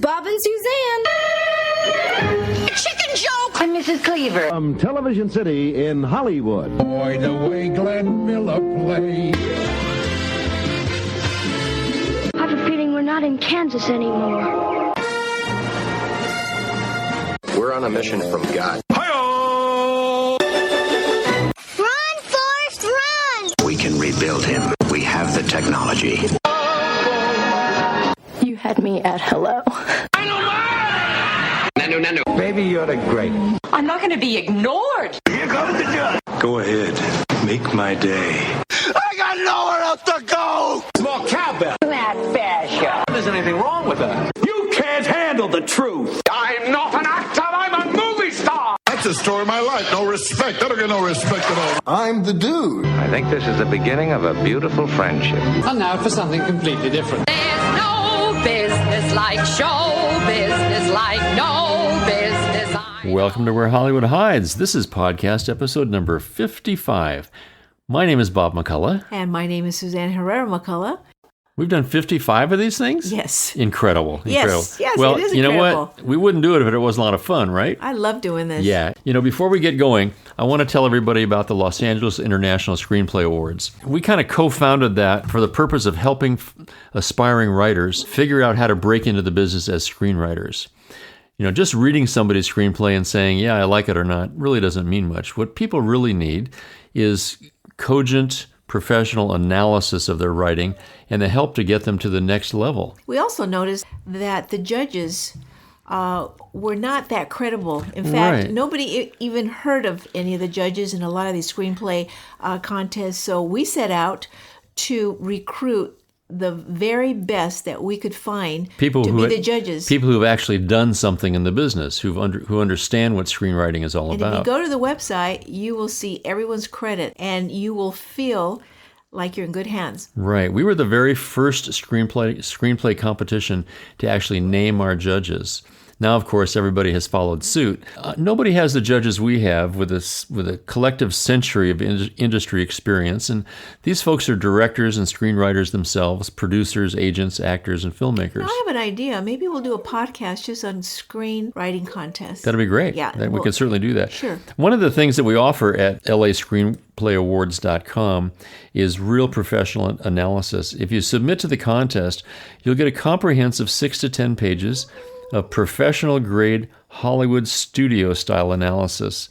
Bob and Suzanne. Chicken joke! I'm Mrs. Cleaver. From Television City in Hollywood. Boy, the way Glenn Miller plays. I have a feeling we're not in Kansas anymore. We're on a mission from God. Run, Forrest, run! We can rebuild him. We have the technology. You had me at hello. Nanu. Baby, you're the great. I'm not going to be ignored. Here comes the judge. Go ahead. Make my day. I got nowhere else to go! Small cowbell. That fashion. There's anything wrong with that. You can't handle the truth. I'm not an actor, I'm a movie star! That's the story of my life. No respect. I don't get no respect at all. I'm the dude. I think this is the beginning of a beautiful friendship. And now for something completely different. There's no business like show business, like no business. Welcome to Where Hollywood Hides. This is podcast episode number 55. My name is Bob McCullough. And my name is Suzanne Herrera McCullough. We've done 55 of these things? Yes. Incredible. Yes, well, it is you know incredible. what? We wouldn't do it if it wasn't a lot of fun, right? I love doing this. Yeah. Before we get going, I want to tell everybody about the Los Angeles International Screenplay Awards. We kind of co-founded that for the purpose of helping aspiring writers figure out how to break into the business as screenwriters. Just reading somebody's screenplay and saying, yeah, I like it or not, really doesn't mean much. What people really need is cogent, professional analysis of their writing and the help to get them to the next level. We also noticed that the judges were not that credible. In fact, Right. Nobody even heard of any of the judges in a lot of these screenplay contests. So we set out to recruit the very best that we could find to be the judges. People who have actually done something in the business, who understand what screenwriting is all and about. if you go to the website, you will see everyone's credit, and you will feel like you're in good hands. Right. We were the very first screenplay competition to actually name our judges. Now, of course, everybody has followed suit. Nobody has the judges we have with a collective century of industry experience. And these folks are directors and screenwriters themselves, producers, agents, actors, and filmmakers. I have an idea. Maybe we'll do a podcast just on screenwriting contests. That'd be great. Yeah. We could certainly do that. Sure. One of the things that we offer at LAScreenplayawards.com is real professional analysis. If you submit to the contest, you'll get a comprehensive 6 to 10 pages of professional-grade Hollywood studio-style analysis.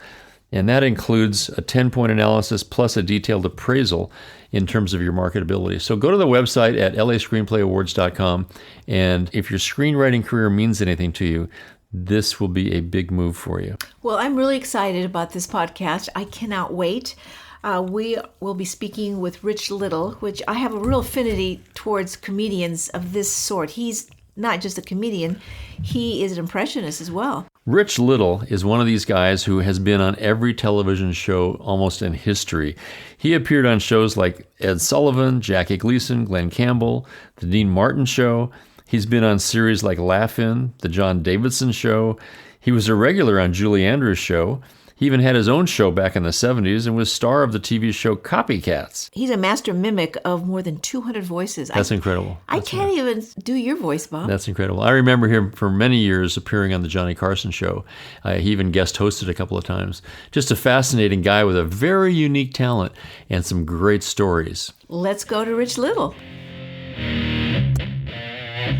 And that includes a 10-point analysis plus a detailed appraisal in terms of your marketability. So go to the website at LAScreenplayawards.com, and if your screenwriting career means anything to you, this will be a big move for you. Well, I'm really excited about this podcast. I cannot wait. We will be speaking with Rich Little, which I have a real affinity towards comedians of this sort. He's not just a comedian, he is an impressionist as well. Rich Little is one of these guys who has been on every television show almost in history. He appeared on shows like Ed Sullivan, Jackie Gleason, Glenn Campbell, The Dean Martin Show. He's been on series like Laugh-In, The John Davidson Show. He was a regular on Julie Andrews' show. He even had his own show back in the 70s and was star of the TV show Copycats. He's a master mimic of more than 200 voices. That's incredible. I can't even do your voice, Bob. That's incredible. I remember him for many years appearing on the Johnny Carson show. He even guest hosted a couple of times. Just a fascinating guy with a very unique talent and some great stories. Let's go to Rich Little.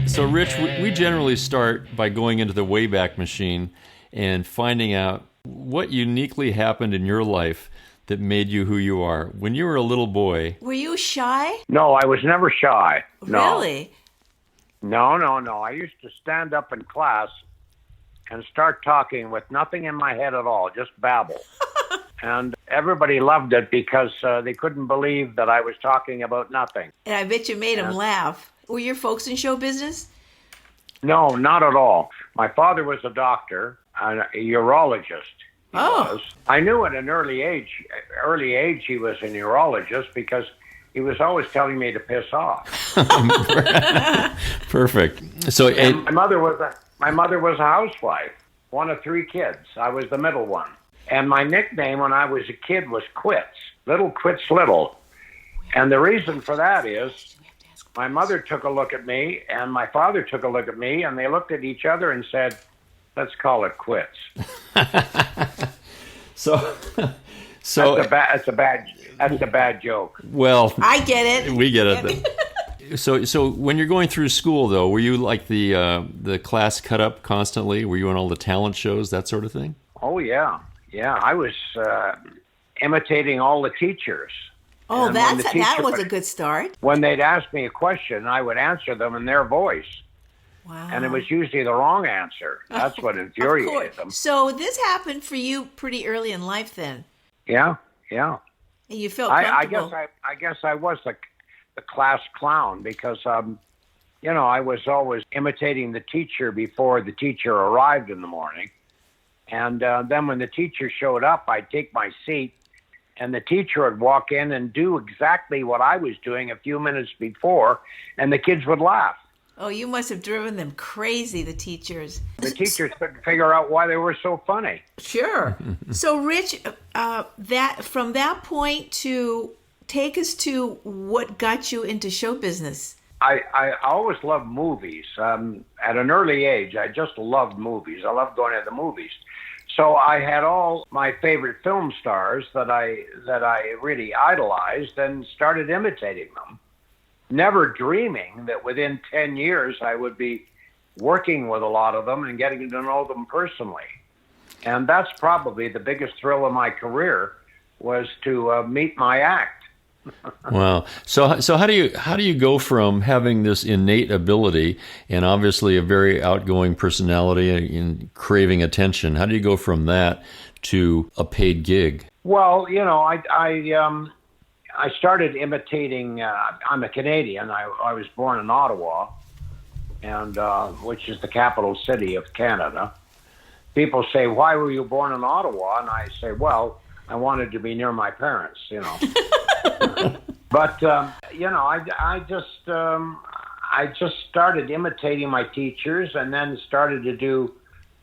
So, Rich, we generally start by going into the Wayback Machine and finding out what uniquely happened in your life that made you who you are. When you were a little boy... Were you shy? No, I was never shy. No. Really? No. I used to stand up in class and start talking with nothing in my head at all, just babble. And everybody loved it because they couldn't believe that I was talking about nothing. And I bet you made them laugh. Were your folks in show business? No, not at all. My father was a doctor, a urologist. He was. I knew at an early age he was a urologist because he was always telling me to piss off. Perfect. So my mother was a housewife, one of 3 kids. I was the middle one. And my nickname when I was a kid was Quits. Little Quits Little. And the reason for that is My mother took a look at me, and my father took a look at me, and they looked at each other and said, "Let's call it quits." So that's a bad joke. Well, I get it. We get it. So when you're going through school, though, were you like the class cut up constantly? Were you on all the talent shows, that sort of thing? Oh yeah. I was imitating all the teachers. Oh, and that was a good start. When they'd ask me a question, I would answer them in their voice. Wow. And it was usually the wrong answer. That's what infuriated them. So this happened for you pretty early in life then. Yeah. And you felt comfortable. I guess I was the class clown because, I was always imitating the teacher before the teacher arrived in the morning. And then when the teacher showed up, I'd take my seat, and the teacher would walk in and do exactly what I was doing a few minutes before, and the kids would laugh. Oh, you must have driven them crazy, the teachers. The teachers couldn't figure out why they were so funny. Sure. So, Rich, from that point to take us to what got you into show business. I always loved movies. At an early age, I just loved movies. I loved going to the movies. So I had all my favorite film stars that I really idolized and started imitating them, never dreaming that within 10 years I would be working with a lot of them and getting to know them personally. And that's probably the biggest thrill of my career, was to meet my act. Wow. So how do you go from having this innate ability and obviously a very outgoing personality and craving attention? How do you go from that to a paid gig? Well, I started imitating. I'm a Canadian. I was born in Ottawa, and which is the capital city of Canada. People say, "Why were you born in Ottawa?" And I say, "Well, I wanted to be near my parents, But I just started imitating my teachers, and then started to do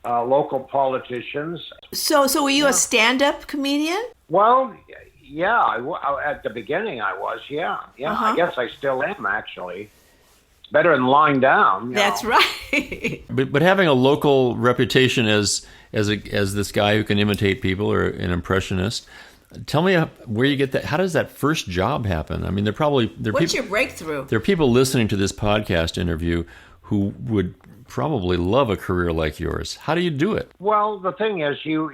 local politicians. So were you a stand-up comedian? Well, yeah. At the beginning, I was. Yeah. Uh-huh. I guess I still am, actually. It's better than lying down. That's right. But having a local reputation as this guy who can imitate people, or an impressionist. Tell me where you get that. How does that first job happen? I mean, What's your breakthrough? There are people listening to this podcast interview who would probably love a career like yours. How do you do it? Well, the thing is, you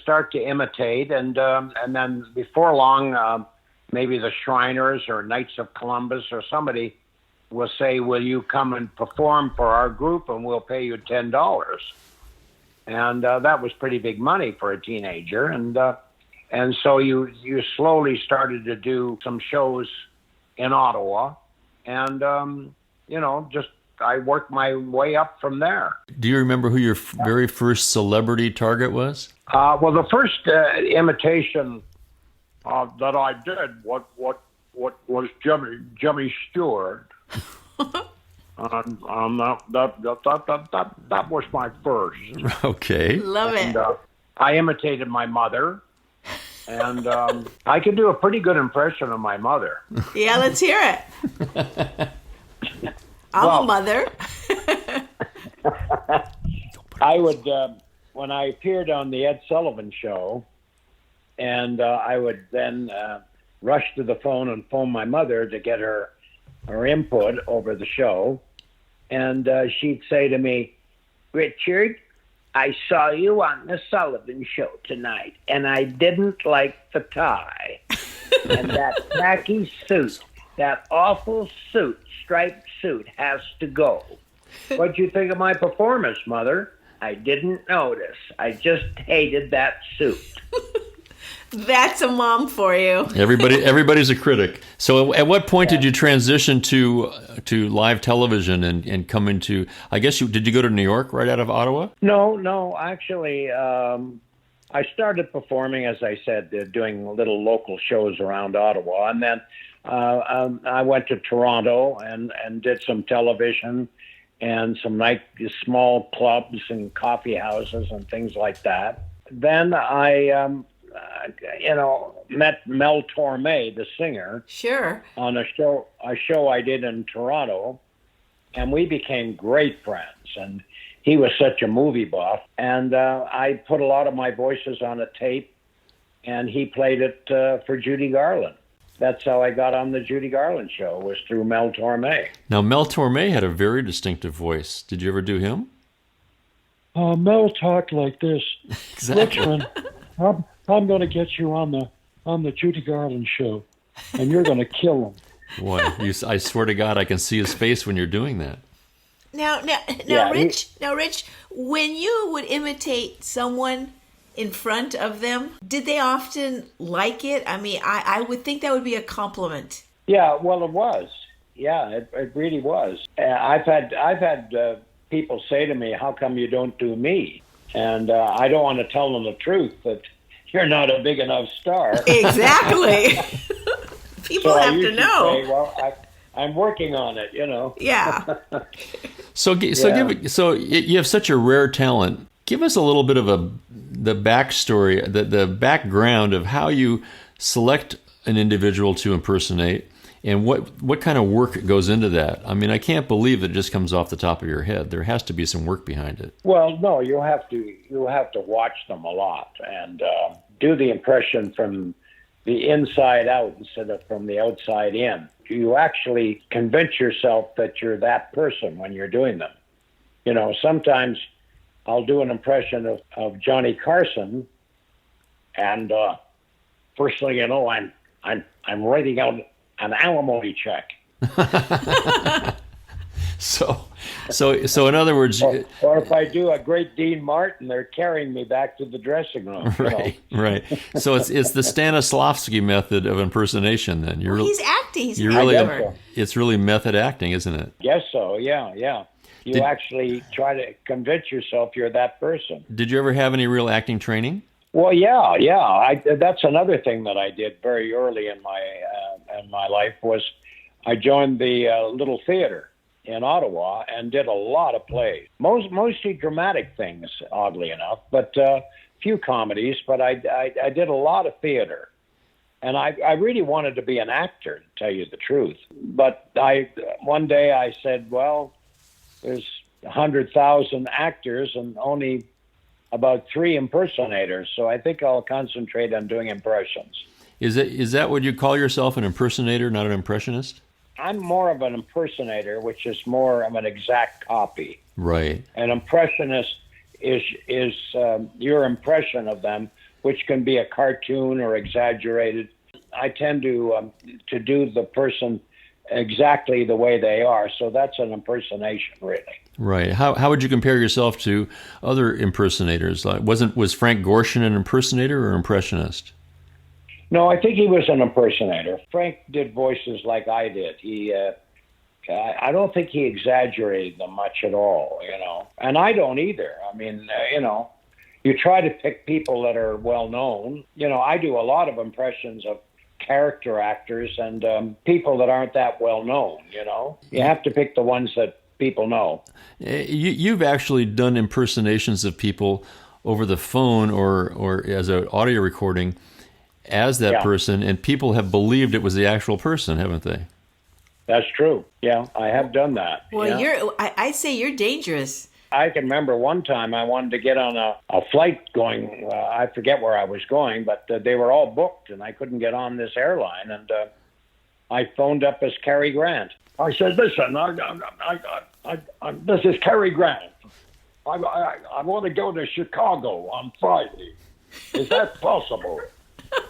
start to imitate, and then before long, maybe the Shriners or Knights of Columbus or somebody will say, "Will you come and perform for our group, and we'll pay you $10." And that was pretty big money for a teenager. And so you slowly started to do some shows in Ottawa. And, I worked my way up from there. Do you remember who your very first celebrity target was? Well, the first imitation that I did was Jimmy Stewart. That was my first. Okay. Love it. I imitated my mother, and I could do a pretty good impression of my mother. Yeah, let's hear it. I'm a mother. I would, when I appeared on the Ed Sullivan Show, and I would then rush to the phone and phone my mother to get her input over the show. And she'd say to me, "Richard, I saw you on the Sullivan Show tonight, and I didn't like the tie. And that khaki suit, that awful suit, striped suit, has to go. What'd you think of my performance, Mother? I didn't notice. I just hated that suit." That's a mom for you. Everybody's a critic. So at what point did you transition to live television and come into, I guess did you go to New York right out of Ottawa? No, actually, I started performing, as I said, doing little local shows around Ottawa. And then I went to Toronto and did some television and some small clubs and coffee houses and things like that. Then I met Mel Tormé, the singer, Sure. on a show I did in Toronto, and we became great friends. And he was such a movie buff, and I put a lot of my voices on a tape, and he played it for Judy Garland. That's how I got on the Judy Garland Show, was through Mel Tormé. Now, Mel Tormé had a very distinctive voice. Did you ever do him? Mel talked like this. Exactly. Richmond, I'm going to get you on the Judy Garland Show, and you're going to kill him. Boy, I swear to God, I can see his face when you're doing that. Now, Rich, when you would imitate someone in front of them, did they often like it? I mean, I would think that would be a compliment. Yeah, well, it was. Yeah, it really was. I've had people say to me, "How come you don't do me?" And I don't want to tell them the truth that you're not a big enough star. Exactly. People so have to know. Say, well, I'm working on it, you know. Yeah. So you have such a rare talent. Give us a little bit of the backstory, the background of how you select an individual to impersonate, and what kind of work goes into that. I mean, I can't believe that it just comes off the top of your head. There has to be some work behind it. Well, no, you have to watch them a lot and do the impression from the inside out instead of from the outside in. You actually convince yourself that you're that person when you're doing them. You know, sometimes I'll do an impression of Johnny Carson, and first thing you know, I'm writing out an alimony check. So in other words, or if I do a great Dean Martin, they're carrying me back to the dressing room. Right, you know? Right. So it's the Stanislavski method of impersonation. Then he's acting. It's really method acting, isn't it? Yes, so yeah. You actually try to convince yourself you're that person. Did you ever have any real acting training? Well, yeah. That's another thing that I did very early in my life was I joined the Little Theater in Ottawa and did a lot of plays, mostly dramatic things, oddly enough, but few comedies. But I did a lot of theater, and I really wanted to be an actor, to tell you the truth. But one day I said, well, there's 100,000 actors and only about 3 impersonators, so I think I'll concentrate on doing impressions. Is that what you call yourself, an impersonator, not an impressionist? I'm more of an impersonator, which is more of an exact copy. Right. An impressionist is your impression of them, which can be a cartoon or exaggerated. I tend to do the person exactly the way they are, so that's an impersonation, really. Right. How would you compare yourself to other impersonators? Was Frank Gorshin an impersonator or impressionist? No, I think he was an impersonator. Frank did voices like I did. I don't think he exaggerated them much at all, you know. And I don't either. I mean, you know, you try to pick people that are well known. You know, I do a lot of impressions of character actors and people that aren't that well known, you know. You have to pick the ones that people know. You've actually done impersonations of people over the phone or as an audio recording as that person, and people have believed it was the actual person, haven't they? That's true. Yeah, I have done that. Well, I'd say you're dangerous. I can remember one time I wanted to get on a flight going, I forget where I was going, but they were all booked and I couldn't get on this airline. And I phoned up as Cary Grant. I said, listen, this is Cary Grant. I want to go to Chicago on Friday. Is that possible?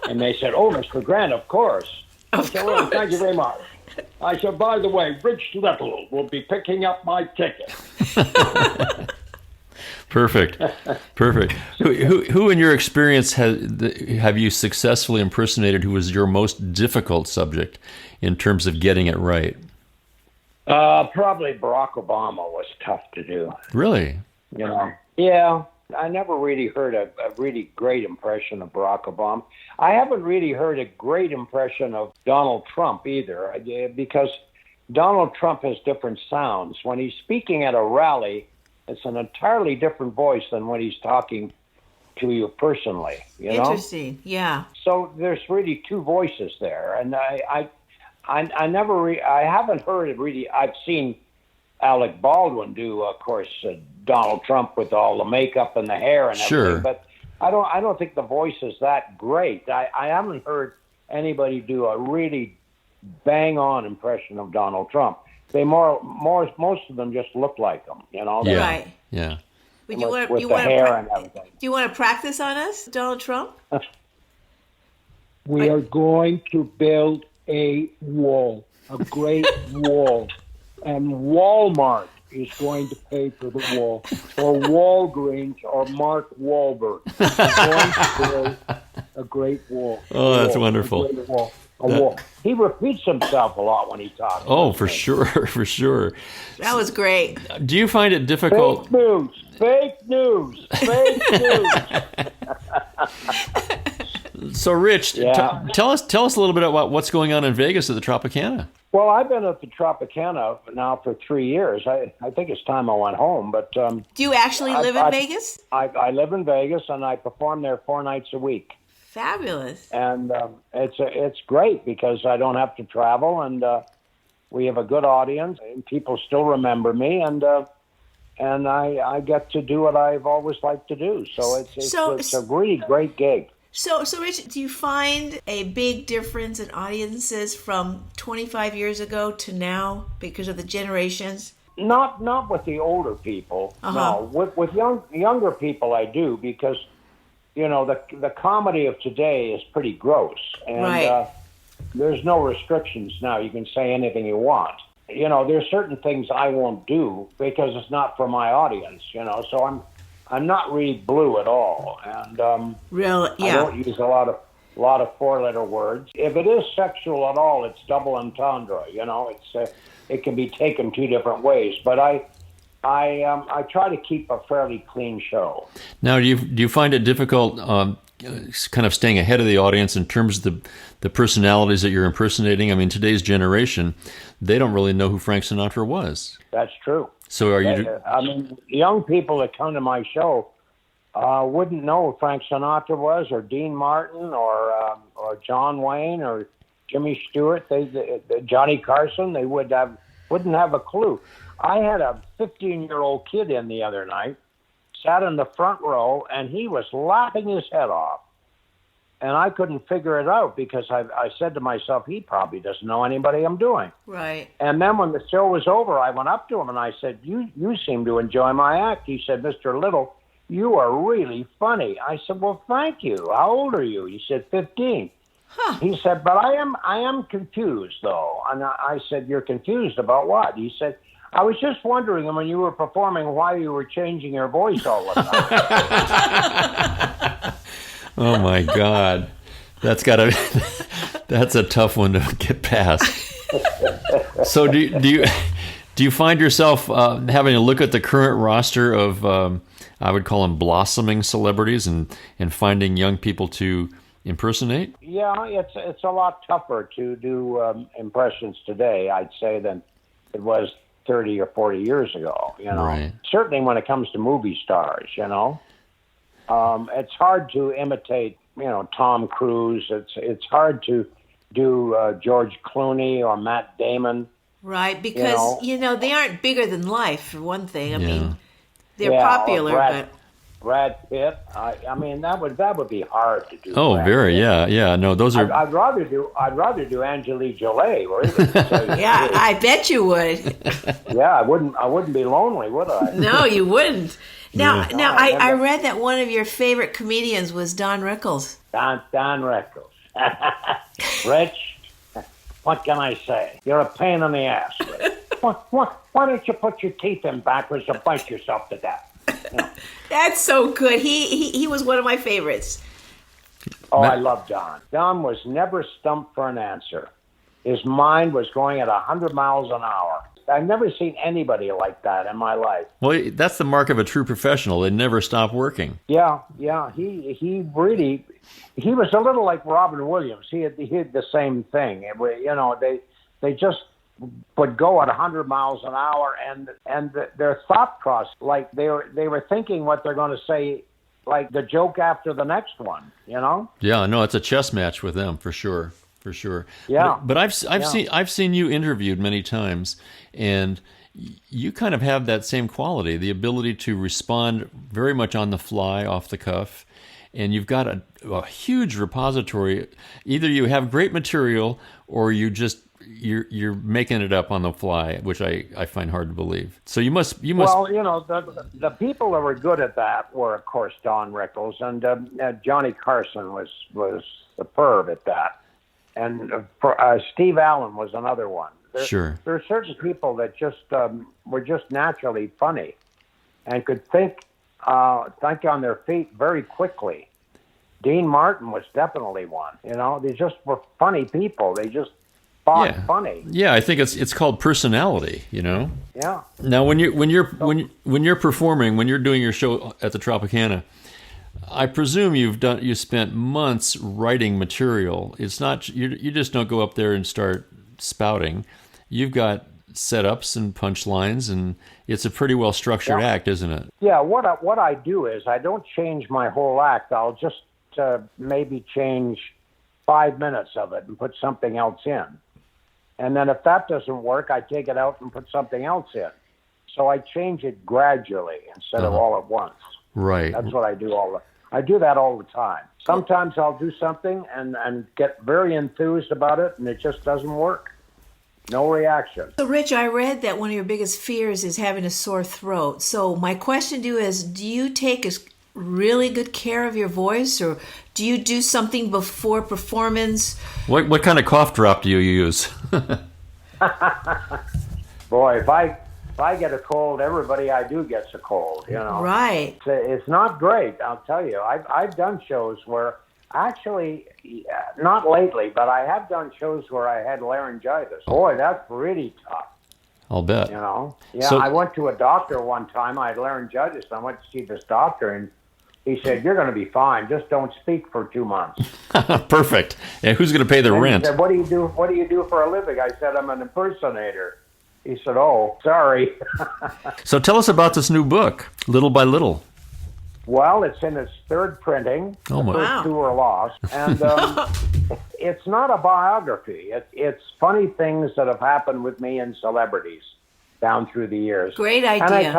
And they said, oh, Mr. Grant, of course. I said, well, thank you very much. I said, by the way, Rich Little will be picking up my ticket. Perfect. Who in your experience have you successfully impersonated who was your most difficult subject in terms of getting it right? Probably Barack Obama was tough to do. Really? You know? Yeah. I never really heard a really great impression of Barack Obama. I haven't really heard a great impression of Donald Trump either, because Donald Trump has different sounds. When he's speaking at a rally, it's an entirely different voice than when he's talking to you personally. You know? Interesting. Yeah. So there's really two voices there, and I haven't heard it really. I've seen Alec Baldwin do, of course, Donald Trump with all the makeup and the hair and everything. But I don't think the voice is that great. I haven't heard anybody do a really bang on impression of Donald Trump. They most of them just look like him, you know. Yeah. Right. Yeah. Would with the hair and everything. Do you want to practice on us, Donald Trump? We are going to build a wall, a great wall, and Walmart is going to pay for the wall, or Walgreens, or Mark Wahlberg. We're going to build a great wall. Oh, that's wonderful. A wall. He repeats himself a lot when he talks. Oh, for sure, for sure. That was great. Do you find it difficult? Fake news. So, Rich, tell us a little bit about what's going on in Vegas at the Tropicana. Well, I've been at the Tropicana now for 3 years. I think it's time I went home. But do you actually live in Vegas? I live in Vegas, and I perform there 4 nights a week. Fabulous. And it's great because I don't have to travel, and we have a good audience, and people still remember me, and I get to do what I've always liked to do. So it's a really great gig. So, Rich, do you find a big difference in audiences from 25 years ago to now because of the generations? Not with the older people. No, with younger people I do, because you know the comedy of today is pretty gross, and there's no restrictions now. You can say anything you want. You know, there's certain things I won't do because it's not for my audience. You know, so I'm not really blue at all, and I don't use a lot of 4-letter words. If it is sexual at all, it's double entendre. You know, it can be taken 2 different ways. But I try to keep a fairly clean show. Now, do you find it difficult, kind of staying ahead of the audience in terms of the personalities that you're impersonating? I mean, today's generation, they don't really know who Frank Sinatra was. That's true. So are you? I mean, young people that come to my show wouldn't know who Frank Sinatra was, or Dean Martin, or John Wayne, or Jimmy Stewart. Johnny Carson. They wouldn't have a clue. I had a 15-year-old kid in the other night, sat in the front row, and he was laughing his head off. And I couldn't figure it out because I said to myself, he probably doesn't know anybody I'm doing. Right. And then when the show was over, I went up to him and I said, you seem to enjoy my act. He said, Mr. Little, you are really funny. I said, well, thank you. How old are you? He said, 15. Huh. He said, but I am confused, though. And I said, you're confused about what? He said, I was just wondering when you were performing why you were changing your voice all the time. Oh my God, that's a tough one to get past. So do you find yourself having a look at the current roster of I would call them blossoming celebrities and finding young people to impersonate? Yeah, it's a lot tougher to do impressions today, I'd say, than it was 30 or 40 years ago. You know, right. Certainly when it comes to movie stars, you know. It's hard to imitate, you know, Tom Cruise. It's hard to do George Clooney or Matt Damon. Right, because, you know, they aren't bigger than life, for one thing. I mean, they're Yeah, popular, or Brad Pitt. I mean, that would be hard to do. Oh, Brad very, Pitt. yeah. No, those are. I'd rather do Angelique Jolie. Yeah, I bet you would. Yeah, I wouldn't be lonely, would I? No, you wouldn't. Now, No, I read that one of your favorite comedians was Don Rickles. Don Rickles. Rich, what can I say? You're a pain in the ass. Why don't you put your teeth in backwards and bite yourself to death? You know. That's so good. He was one of my favorites. Oh, I love Don. Don was never stumped for an answer. His mind was going at 100 miles an hour. I've never seen anybody like that in my life. Well, that's the mark of a true professional. They never stop working. Yeah. He was a little like Robin Williams. He had the same thing. You know, they just would go at 100 miles an hour, and their thought process, like they were thinking what they're going to say like the joke after the next one, you know? Yeah, no, it's a chess match with them for sure. For sure. Yeah. But I've seen you interviewed many times, and you kind of have that same quality, the ability to respond very much on the fly, off the cuff, and you've got a huge repository. Either you have great material, or you're making it up on the fly, which I find hard to believe. So you must. Well, you know, the people that were good at that were, of course, Don Rickles, and Johnny Carson was superb at that. And Steve Allen was another one. Sure. There are certain people that just were just naturally funny and could think on their feet very quickly. Dean Martin was definitely one. You know, they just were funny people. They just thought funny. Yeah, I think it's called personality. You know. Yeah. Now, when you're performing, when you're doing your show at the Tropicana, I presume you spent months writing material. It's not you just don't go up there and start spouting. You've got setups and punchlines, and it's a pretty well structured act, isn't it? Yeah. What I do is I don't change my whole act. I'll just maybe change 5 minutes of it and put something else in, and then if that doesn't work, I take it out and put something else in. So I change it gradually instead of all at once. Right. That's what I do I do that all the time. Sometimes I'll do something and get very enthused about it, and it just doesn't work. No reaction. So, Rich, I read that one of your biggest fears is having a sore throat. So my question to you is, do you take really good care of your voice, or do you do something before performance? What kind of cough drop do you use? Boy, if I get a cold, everybody I do gets a cold, you know. Right. It's not great, I'll tell you. I've done shows where, actually, not lately, but I have done shows where I had laryngitis. Boy, that's really tough. I'll bet. You know? Yeah, So, I went to a doctor one time. I had laryngitis. I went to see this doctor, and he said, "You're going to be fine. Just don't speak for 2 months." perfect. And who's going to pay the rent? He said, "What do you do? What do you do for a living?" I said, "I'm an impersonator." He said, "Oh, sorry." So tell us about this new book, Little by Little. Well, it's in its third printing. Oh, my. The first two were lost. And it's not a biography. It's funny things that have happened with me and celebrities down through the years. Great idea. And I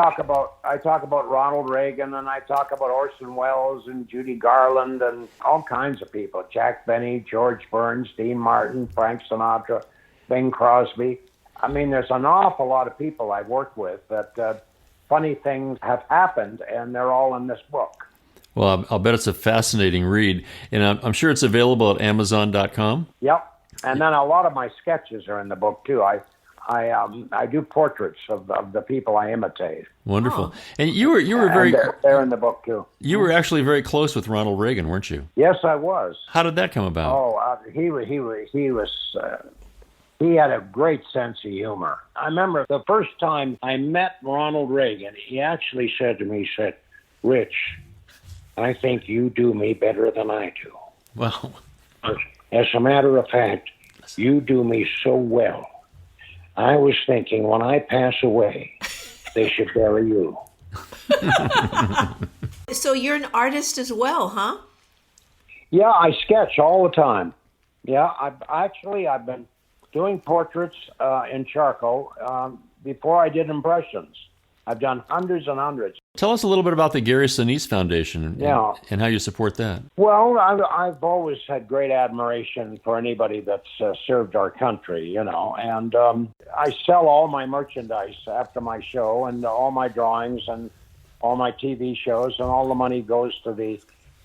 talk about Ronald Reagan, and I talk about Orson Welles and Judy Garland and all kinds of people. Jack Benny, George Burns, Dean Martin, Frank Sinatra, Bing Crosby. I mean, there's an awful lot of people I've worked with that funny things have happened, and they're all in this book. Well, I'll bet it's a fascinating read, and I'm sure it's available at Amazon.com. Yep, and then a lot of my sketches are in the book too. I do portraits of the people I imitate. Wonderful, and you were very. They're in the book too. You were actually very close with Ronald Reagan, weren't you? Yes, I was. How did that come about? Oh, he was. He had a great sense of humor. I remember the first time I met Ronald Reagan, he actually said to me, he said, "Rich, I think you do me better than I do. Well, as a matter of fact, you do me so well. I was thinking when I pass away, they should bury you." So you're an artist as well, huh? Yeah, I sketch all the time. Yeah, I've been doing portraits in charcoal before I did impressions. I've done hundreds and hundreds. Tell us a little bit about the Gary Sinise Foundation and how you support that. Well, I've always had great admiration for anybody that's served our country, you know, and I sell all my merchandise after my show, and all my drawings and all my TV shows, and all the money goes to the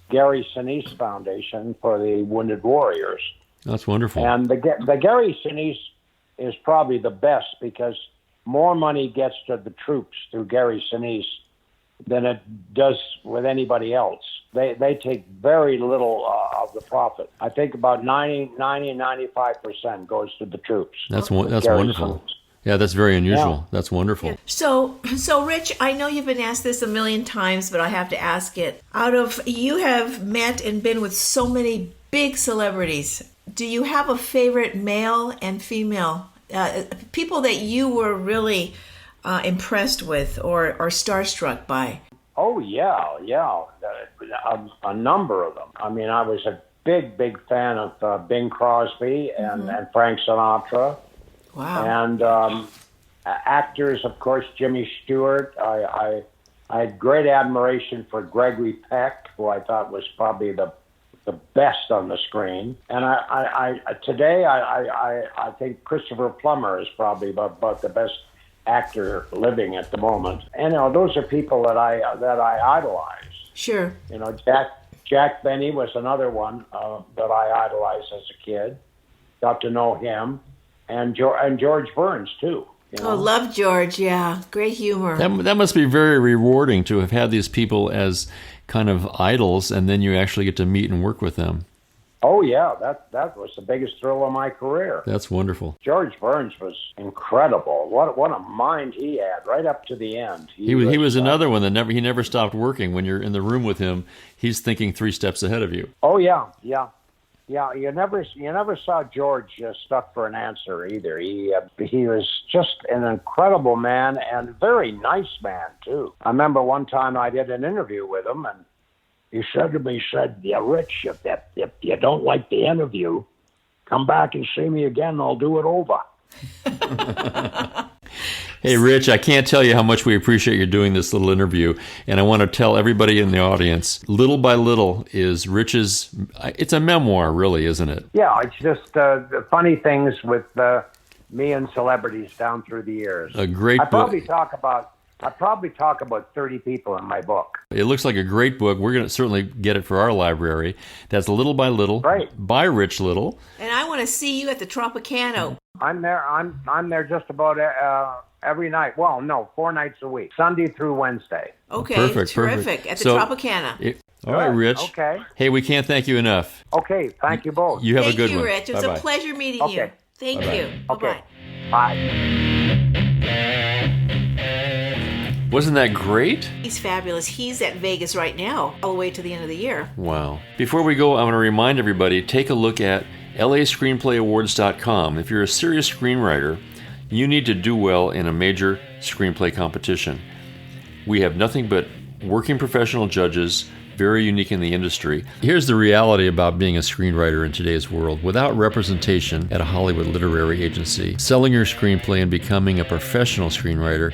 Gary Sinise Foundation for the Wounded Warriors. That's wonderful. And the Gary Sinise is probably the best because more money gets to the troops through Gary Sinise than it does with anybody else. They take very little of the profit. I think about 95% goes to the troops. That's wonderful. Sinise. Yeah, that's very unusual. Yeah. That's wonderful. Yeah. So Rich, I know you've been asked this a million times, but I have to ask it. You have met and been with so many big celebrities. Do you have a favorite male and female people that you were really impressed with or starstruck by? Oh, yeah. A number of them. I mean, I was a big fan of Bing Crosby and Frank Sinatra. Wow. And actors, of course, Jimmy Stewart. I had great admiration for Gregory Peck, who I thought was probably the best on the screen. And today I think Christopher Plummer is probably about the best actor living at the moment. And those are people that I idolize. Sure. Jack Benny was another one that I idolized as a kid. Got to know him, and George Burns too. Oh, love George. Yeah, great humor. That must be very rewarding to have had these people as kind of idols, and then you actually get to meet and work with them. Oh yeah, that was the biggest thrill of my career. That's wonderful. George Burns was incredible. What a mind he had right up to the end. He was another one that never stopped working. When you're in the room with him, he's thinking 3 steps ahead of you. Oh yeah. You never saw George stuck for an answer either. He was just an incredible man and very nice man too. I remember one time I did an interview with him, and he said to me, "Yeah, Rich, if you don't like the interview, come back and see me again. I'll do it over." Hey, Rich, I can't tell you how much we appreciate you doing this little interview. And I want to tell everybody in the audience, Little by Little is Rich's, it's a memoir, really, isn't it? Yeah, it's just the funny things with me and celebrities down through the years. A great book. I probably talk about 30 people in my book. It looks like a great book. We're going to certainly get it for our library. That's Little by Little by Rich Little. And I want to see you at the Tropicana. I'm there. I'm there just about every night. Well, no, 4 nights a week, Sunday through Wednesday. Okay, perfect. At the Tropicana. All right, Rich. Okay. Hey, we can't thank you enough. Okay, thank you both. You have a good one. Thank you, Rich. It was a pleasure meeting you. Thank you. Okay. Bye-bye. Bye. Wasn't that great? He's fabulous. He's at Vegas right now, all the way to the end of the year. Wow. Before we go, I want to remind everybody, take a look at LAScreenplayawards.com. If you're a serious screenwriter, you need to do well in a major screenplay competition. We have nothing but working professional judges, very unique in the industry. Here's the reality about being a screenwriter in today's world. Without representation at a Hollywood literary agency, selling your screenplay and becoming a professional screenwriter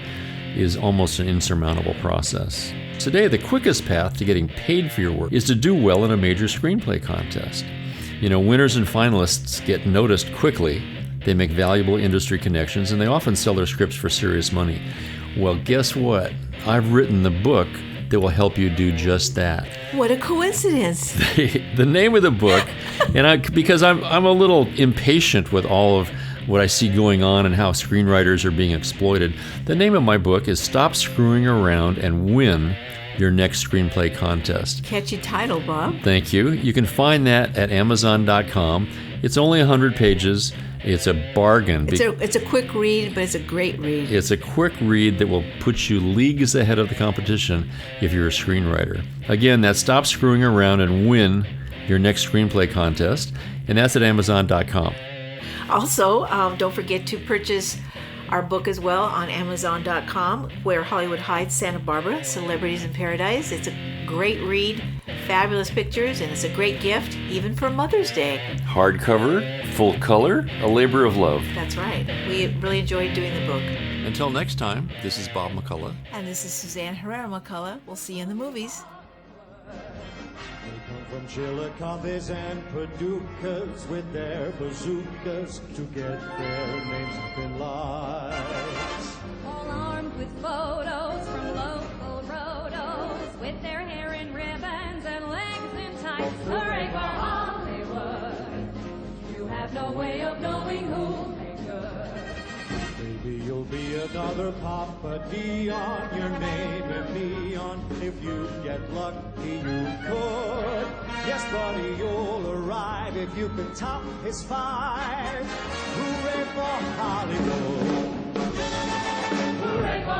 is almost an insurmountable process. Today, the quickest path to getting paid for your work is to do well in a major screenplay contest. Winners and finalists get noticed quickly. They make valuable industry connections, and they often sell their scripts for serious money. Well, guess what? I've written the book that will help you do just that. What a coincidence. The name of the book, because I'm a little impatient with all of what I see going on and how screenwriters are being exploited. The name of my book is Stop Screwing Around and Win Your Next Screenplay Contest. Catchy title, Bob. Thank you. You can find that at Amazon.com. It's only 100 pages. It's a bargain. It's a quick read, but it's a great read. It's a quick read that will put you leagues ahead of the competition if you're a screenwriter. Again, that's Stop Screwing Around and Win Your Next Screenplay Contest, and that's at Amazon.com. Also, don't forget to purchase our book as well on Amazon.com, Where Hollywood Hides Santa Barbara, Celebrities in Paradise. It's a great read, fabulous pictures, and it's a great gift, even for Mother's Day. Hardcover, full color, a labor of love. That's right. We really enjoyed doing the book. Until next time, this is Bob McCullough. And this is Suzanne Herrera McCullough. We'll see you in the movies. They come from Chilicombes and Paducas with their bazookas to get their names up in lights. All armed with photos from local rotos, with their hair in ribbons and legs in tights. Hooray for Hollywood! You have no way of knowing who'll make good. Maybe you'll be another Papa Dion, your name in neon. If you get lucky, you could. Yes, buddy, you'll arrive if you can top his 5. Hooray for Hollywood! Hooray for